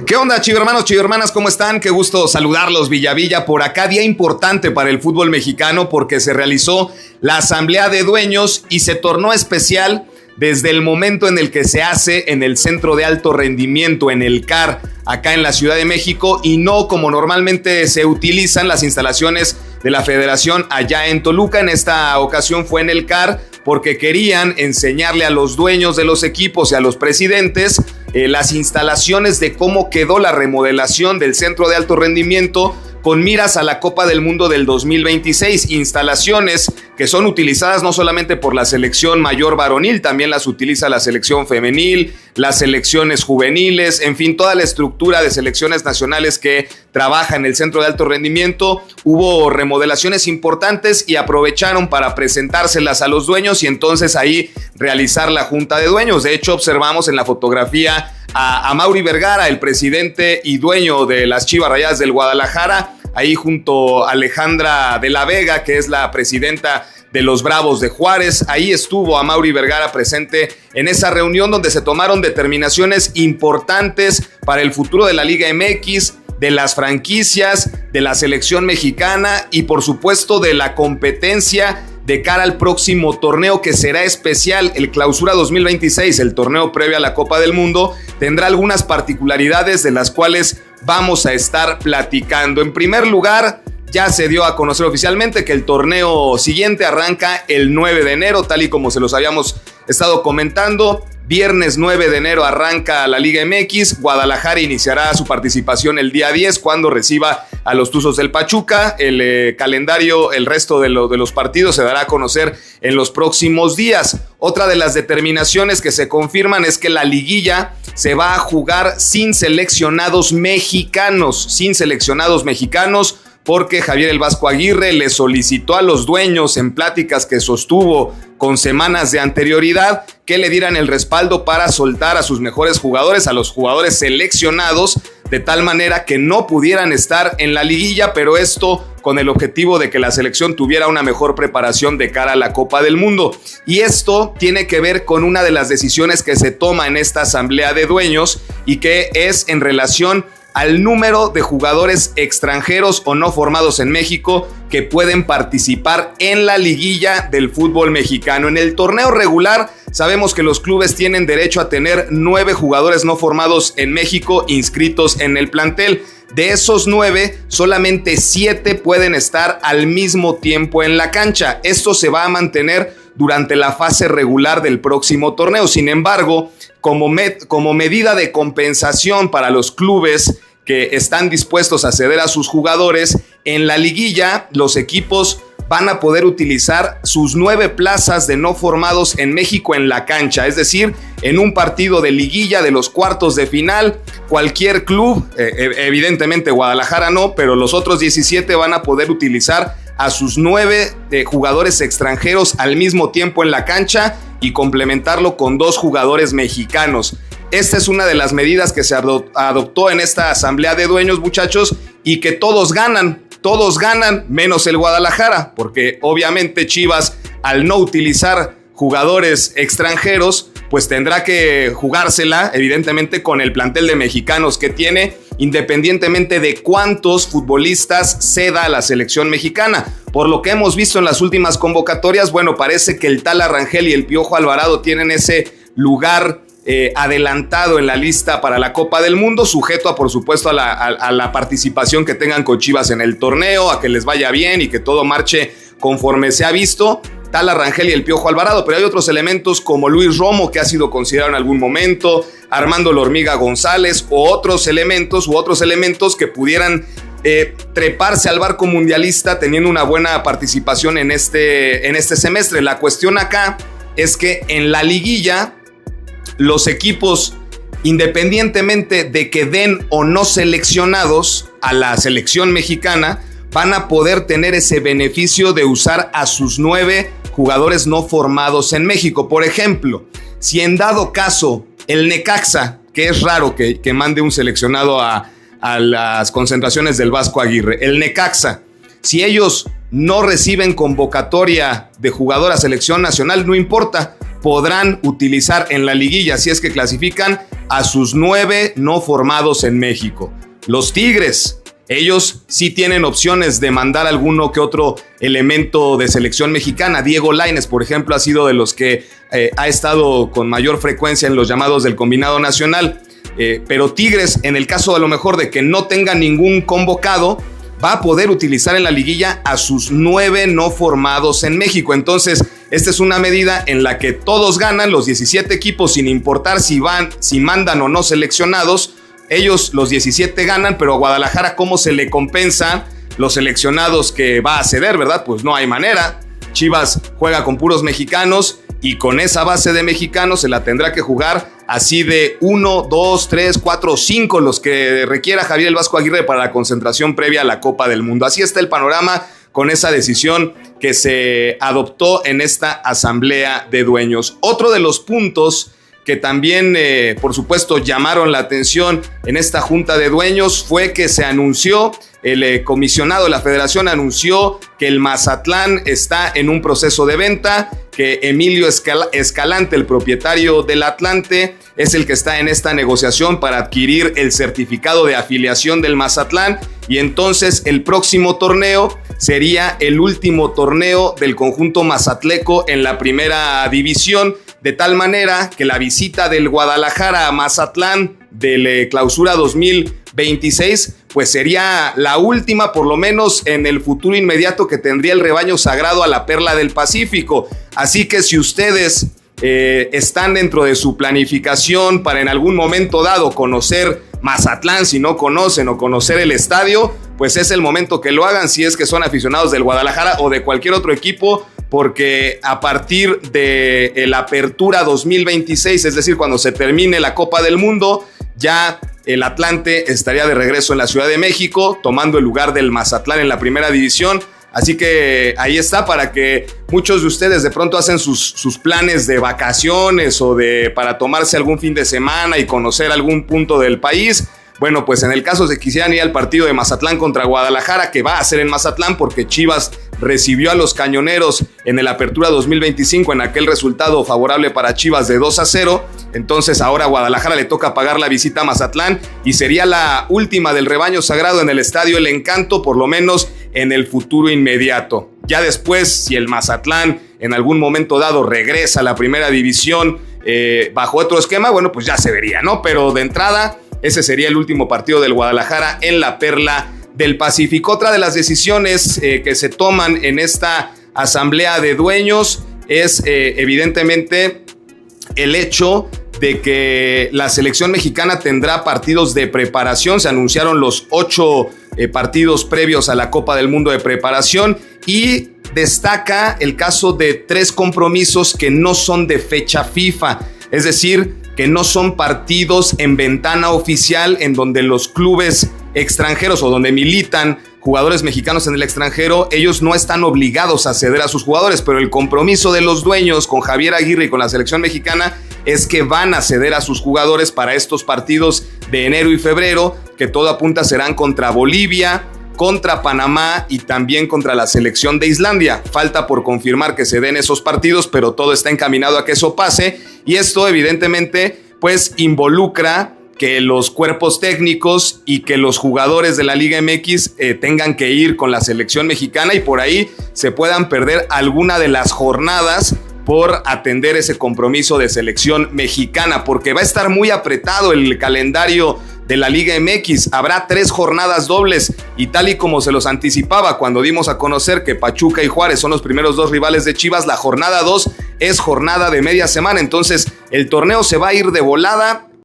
¿Qué onda, chivermanos, chivermanas? ¿Cómo están? Qué gusto saludarlos, Villavilla. Por acá, día importante para el fútbol mexicano porque se realizó la asamblea de dueños y se tornó especial desde el momento en el que se hace en el Centro de Alto Rendimiento, en el CAR, acá en la Ciudad de México, y no como normalmente se utilizan las instalaciones de la Federación allá en Toluca. En esta ocasión fue en el CAR porque querían enseñarle a los dueños de los equipos y a los presidentes las instalaciones de cómo quedó la remodelación del Centro de Alto Rendimiento con miras a la Copa del Mundo del 2026, instalaciones que son utilizadas no solamente por la selección mayor varonil, también las utiliza la selección femenil, las selecciones juveniles, en fin, toda la estructura de selecciones nacionales que trabaja en el Centro de Alto Rendimiento. Hubo remodelaciones importantes y aprovecharon para presentárselas a los dueños y entonces ahí realizar la junta de dueños. De hecho, observamos en la fotografía a Mauri Vergara, el presidente y dueño de las Chivas Rayadas del Guadalajara, ahí junto a Alejandra de la Vega, que es la presidenta de los Bravos de Juárez. Ahí estuvo a Mauri Vergara presente en esa reunión donde se tomaron determinaciones importantes para el futuro de la Liga MX, de las franquicias, de la selección mexicana y por supuesto de la competencia de cara al próximo torneo que será especial. El Clausura 2026, el torneo previo a la Copa del Mundo, tendrá algunas particularidades de las cuales vamos a estar platicando. En primer lugar, ya se dio a conocer oficialmente que el torneo siguiente arranca el 9 de enero, tal y como se los habíamos estado comentando. Viernes 9 de enero arranca la Liga MX. Guadalajara iniciará su participación el día 10 cuando reciba a los Tuzos del Pachuca. El calendario, el resto de los partidos se dará a conocer en los próximos días. Otra de las determinaciones que se confirman es que la liguilla se va a jugar sin seleccionados mexicanos, porque Javier El Vasco Aguirre le solicitó a los dueños en pláticas que sostuvo con semanas de anterioridad que le dieran el respaldo para soltar a sus mejores jugadores, a los jugadores seleccionados, de tal manera que no pudieran estar en la liguilla, pero esto con el objetivo de que la selección tuviera una mejor preparación de cara a la Copa del Mundo. Y esto tiene que ver con una de las decisiones que se toma en esta asamblea de dueños y que es en relación al número de jugadores extranjeros o no formados en México que pueden participar en la liguilla del fútbol mexicano. En el torneo regular sabemos que los clubes tienen derecho a tener 9 jugadores no formados en México inscritos en el plantel. De esos 9, solamente 7 pueden estar al mismo tiempo en la cancha. Esto se va a mantener durante la fase regular del próximo torneo. Sin embargo, como medida de compensación para los clubes que están dispuestos a ceder a sus jugadores, en la liguilla los equipos van a poder utilizar sus 9 plazas de no formados en México en la cancha. Es decir, en un partido de liguilla de los cuartos de final, cualquier club, evidentemente Guadalajara no, pero los otros 17 van a poder utilizar a sus 9 jugadores extranjeros al mismo tiempo en la cancha y complementarlo con 2 jugadores mexicanos. Esta es una de las medidas que se adoptó en esta asamblea de dueños, muchachos, y que todos ganan menos el Guadalajara, porque obviamente Chivas, al no utilizar jugadores extranjeros, pues tendrá que jugársela evidentemente con el plantel de mexicanos que tiene, independientemente de cuántos futbolistas ceda a la selección mexicana. Por lo que hemos visto en las últimas convocatorias, bueno, parece que el Tala Rangel y el Piojo Alvarado tienen ese lugar adelantado en la lista para la Copa del Mundo, sujeto a, por supuesto, a la participación que tengan con Chivas en el torneo, a que les vaya bien y que todo marche conforme se ha visto. Tala Rangel y el Piojo Alvarado, pero hay otros elementos como Luis Romo, que ha sido considerado en algún momento, Armando La Hormiga González, u otros elementos que pudieran treparse al barco mundialista teniendo una buena participación en este semestre. La cuestión acá es que en la liguilla los equipos, independientemente de que den o no seleccionados a la selección mexicana, van a poder tener ese beneficio de usar a sus 9 jugadores no formados en México. Por ejemplo, si en dado caso el Necaxa, que es raro que mande un seleccionado a las concentraciones del Vasco Aguirre, el Necaxa, si ellos no reciben convocatoria de jugador a selección nacional, no importa, podrán utilizar en la liguilla, si es que clasifican, a sus 9 no formados en México. Los Tigres, ellos sí tienen opciones de mandar alguno que otro elemento de selección mexicana. Diego Lainez, por ejemplo, ha sido de los que ha estado con mayor frecuencia en los llamados del combinado nacional. Pero Tigres, en el caso a lo mejor de que no tenga ningún convocado, va a poder utilizar en la liguilla a sus 9 no formados en México. Entonces, esta es una medida en la que todos ganan, los 17 equipos, sin importar si mandan o no seleccionados. Ellos, los 17, ganan, pero a Guadalajara, ¿cómo se le compensa los seleccionados que va a ceder, verdad? Pues no hay manera. Chivas juega con puros mexicanos y con esa base de mexicanos se la tendrá que jugar así de 1, 2, 3, 4, 5 los que requiera Javier el Vasco Aguirre para la concentración previa a la Copa del Mundo. Así está el panorama con esa decisión que se adoptó en esta asamblea de dueños. Otro de los puntos que también, por supuesto, llamaron la atención en esta junta de dueños fue que se anunció, el comisionado de la federación anunció que el Mazatlán está en un proceso de venta, que Emilio Escalante, el propietario del Atlante, es el que está en esta negociación para adquirir el certificado de afiliación del Mazatlán, y entonces el próximo torneo sería el último torneo del conjunto mazatleco en la primera división, de tal manera que la visita del Guadalajara a Mazatlán de clausura 2026 pues sería la última, por lo menos en el futuro inmediato, que tendría el rebaño sagrado a la Perla del Pacífico. Así que si ustedes están dentro de su planificación para en algún momento dado conocer Mazatlán, si no conocen, o conocer el estadio, pues es el momento que lo hagan si es que son aficionados del Guadalajara o de cualquier otro equipo, porque a partir de la apertura 2026, es decir, cuando se termine la Copa del Mundo, ya el Atlante estaría de regreso en la Ciudad de México, tomando el lugar del Mazatlán en la primera división. Así que ahí está, para que muchos de ustedes de pronto hacen sus planes de vacaciones o para tomarse algún fin de semana y conocer algún punto del país. Bueno, pues en el caso de que quisieran ir al partido de Mazatlán contra Guadalajara, que va a ser en Mazatlán porque Chivas recibió a los Cañoneros en el Apertura 2025 en aquel resultado favorable para Chivas de 2-0, entonces ahora a Guadalajara le toca pagar la visita a Mazatlán y sería la última del rebaño sagrado en el Estadio El Encanto, por lo menos en el futuro inmediato. Ya después, si el Mazatlán en algún momento dado regresa a la primera división bajo otro esquema, bueno, pues ya se vería, ¿no? Pero de entrada, ese sería el último partido del Guadalajara en la Perla del Pacífico. Otra de las decisiones que se toman en esta asamblea de dueños es evidentemente el hecho de que la selección mexicana tendrá partidos de preparación. Se anunciaron los 8 partidos previos a la Copa del Mundo de preparación y destaca el caso de 3 compromisos que no son de fecha FIFA, es decir, que no son partidos en ventana oficial en donde los clubes extranjeros o donde militan jugadores mexicanos en el extranjero, ellos no están obligados a ceder a sus jugadores, pero el compromiso de los dueños con Javier Aguirre y con la selección mexicana es que van a ceder a sus jugadores para estos partidos de enero y febrero, que todo apunta serán contra Bolivia, contra Panamá y también contra la selección de Islandia. Falta por confirmar que se den esos partidos, pero todo está encaminado a que eso pase, y esto evidentemente pues involucra que los cuerpos técnicos y que los jugadores de la Liga MX tengan que ir con la selección mexicana y por ahí se puedan perder alguna de las jornadas por atender ese compromiso de selección mexicana, porque va a estar muy apretado el calendario de la Liga MX. Habrá 3 jornadas dobles y tal y como se los anticipaba cuando dimos a conocer que Pachuca y Juárez son los primeros 2 rivales de Chivas, la jornada 2 es jornada de media semana, entonces el torneo se va a ir de volada